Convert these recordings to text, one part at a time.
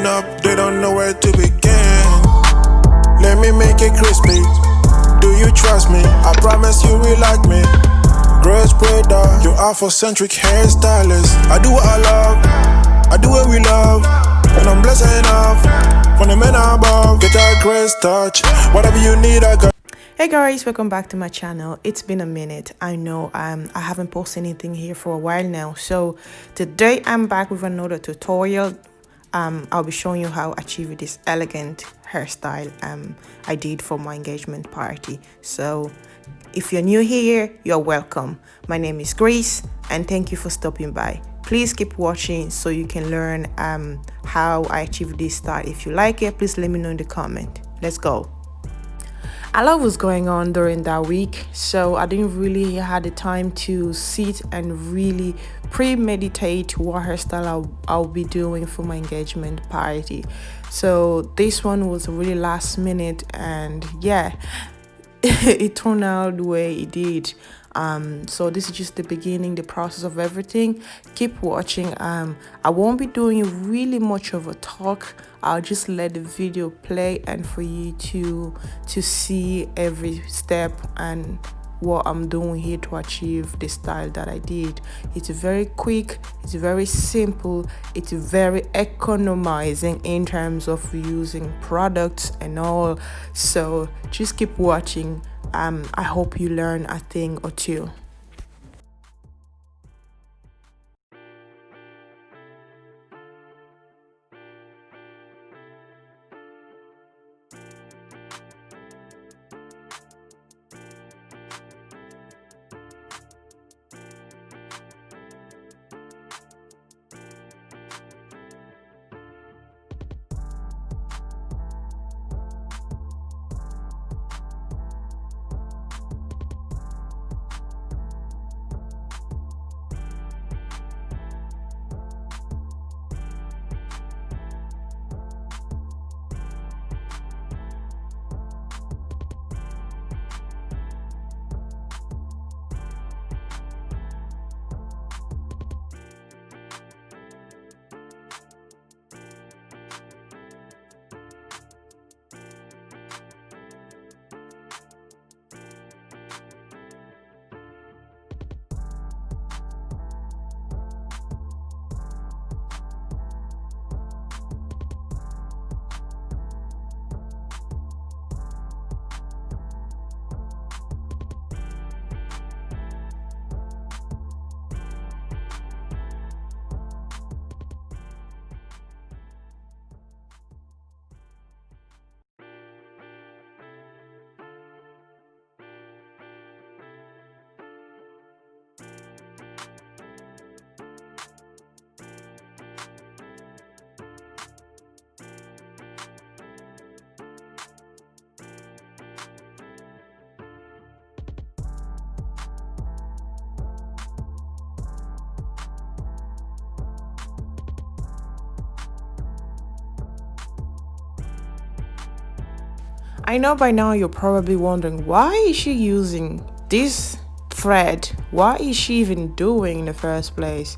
open up, they don't know where to begin. Let me make it crispy. Do you trust me? I promise you will like me. Girls braider, your Afrocentric hairstylist. I do what I love, I do what we love, and I'm blessed enough from the men above. Get that grace touch, whatever you need, I got. Hey guys, welcome back to my channel. It's been a minute. I know I haven't posted anything here for a while now, so today I'm back with another tutorial. I'll be showing you how to achieve this elegant hairstyle I did for my engagement party. So if you're new here, you're welcome. My name is Grace and thank you for stopping by. Please keep watching so you can learn how I achieved this style. If you like it, please let me know in the comment. Let's go. A lot was going on during that week, so I didn't really have the time to sit and really premeditate what hairstyle I'll be doing for my engagement party. So this one was really last minute, and yeah, it turned out the way it did. So this is just the beginning, the process of everything. Keep watching. I won't be doing really much of a talk. I'll just let the video play and for you to see every step and what I'm doing here to achieve the style that I did. It's very quick, it's very simple, it's very economizing in terms of using products and all. So just keep watching. I hope you learn a thing or two. I know by now you're probably wondering, why is she using this thread? What is she even doing in the first place?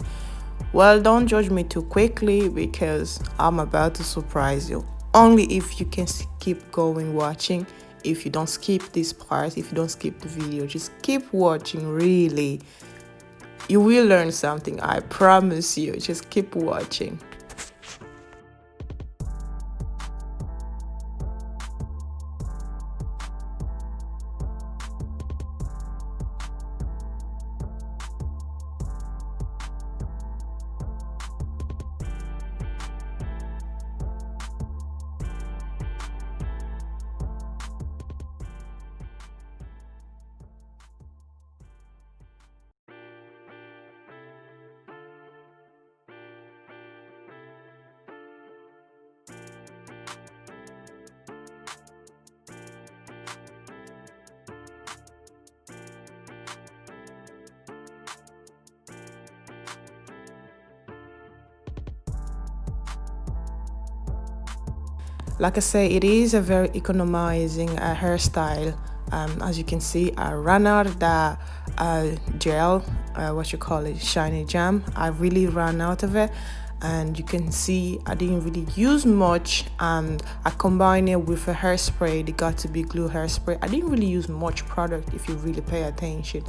Well, don't judge me too quickly because I'm about to surprise you. Only if you can keep going watching. If you don't skip this part, if you don't skip the video, just keep watching, really. You will learn something, I promise you. Just keep watching. Like I say, it is a very economizing hairstyle. As you can see, I ran out of that gel, what you call it, shiny jam. I really ran out of it. and you can see I didn't really use much, and I combined it with a hairspray, the Got To Be Glue hairspray. I didn't really use much product if you really pay attention,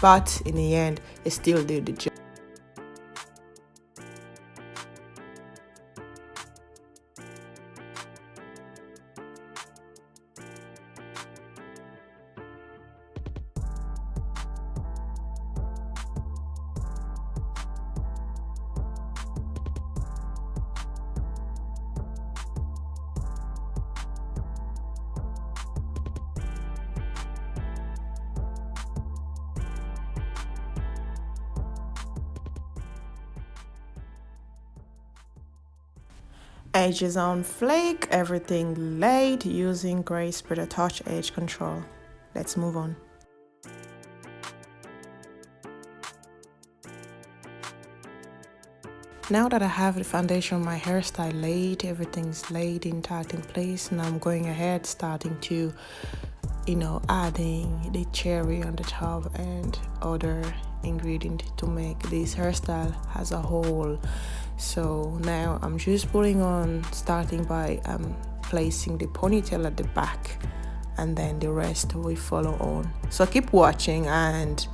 but in the end it still did the job. Edges on flake, everything laid using gray spreader touch edge control. Let's move on. Now that I have the foundation of my hairstyle laid, everything's laid intact in place. Now I'm going ahead starting to, adding the cherry on the top and other ingredient to make this hairstyle as a whole. So now I'm just starting by placing the ponytail at the back, and then the rest will follow on. So keep watching and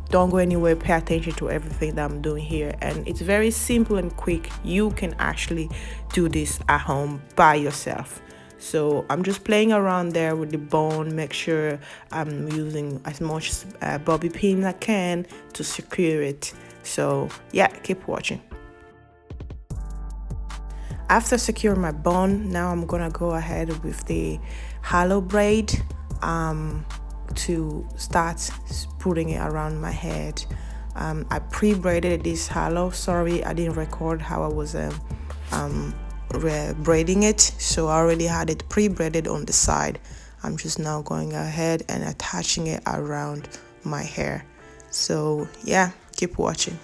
don't go anywhere. Pay attention to everything that I'm doing here, and it's very simple and quick. You can actually do this at home by yourself. So I'm just playing around there with the bone, make sure I'm using as much bobby pin as I can to secure it. So yeah, keep watching. After securing my bun, now I'm gonna go ahead with the HALO braid to start putting it around my head. I pre-braided this HALO. Sorry, I didn't record how I was braiding it, so I already had it pre-braided on the side. I'm just now going ahead and attaching it around my hair. So yeah, keep watching.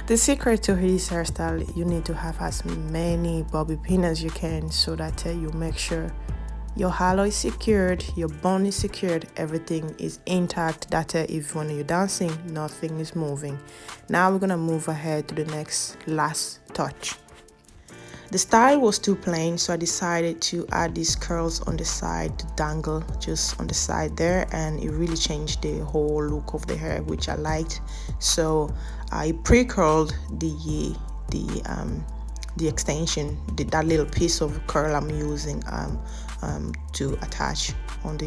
The secret to his hairstyle, you need to have as many bobby pins as you can, so that you make sure your HALO is secured, your bun is secured, everything is intact, that if when you're dancing, nothing is moving. Now we're gonna move ahead to the last touch. The style was too plain, so I decided to add these curls on the side to dangle just on the side there, and it really changed the whole look of the hair, which I liked. So I pre-curled the extension, that little piece of curl I'm using to attach on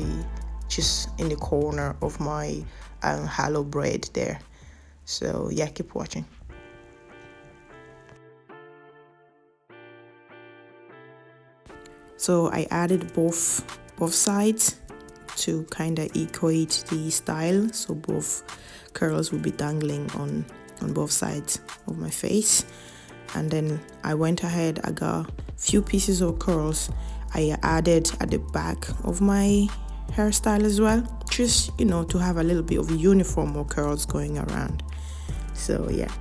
just in the corner of my HALO braid there. So yeah, keep watching. So I added both sides to kind of equate the style, so both curls will be dangling on both sides of my face. And then I went ahead, I got a few pieces of curls I added at the back of my hairstyle as well, just to have a little bit of uniform of curls going around. So yeah.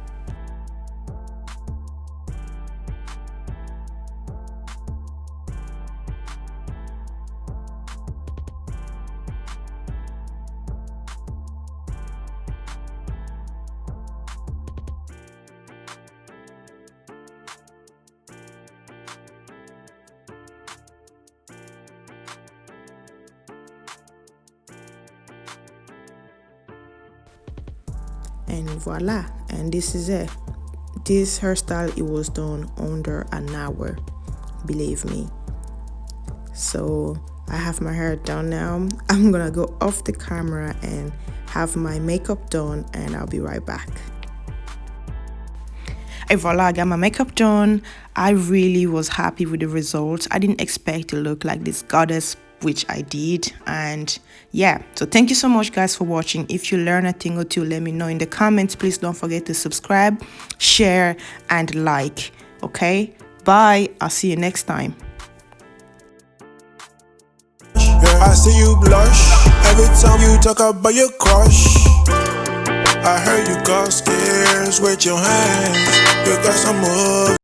And voila, and this is it. This hairstyle, it was done under an hour, believe me. So I have my hair done now. I'm gonna go off the camera and have my makeup done, and I'll be right back. And voila, I got my makeup done. I really was happy with the results. I didn't expect to look like this goddess which I did. And yeah, so thank you so much guys for watching. If you learn a thing or two, let me know in the comments. Please don't forget to subscribe, share, and like. Okay, bye. I'll see you next time. Yeah, I see you blush every time you talk about your crush. I heard you got scares with your hands. You got some moves.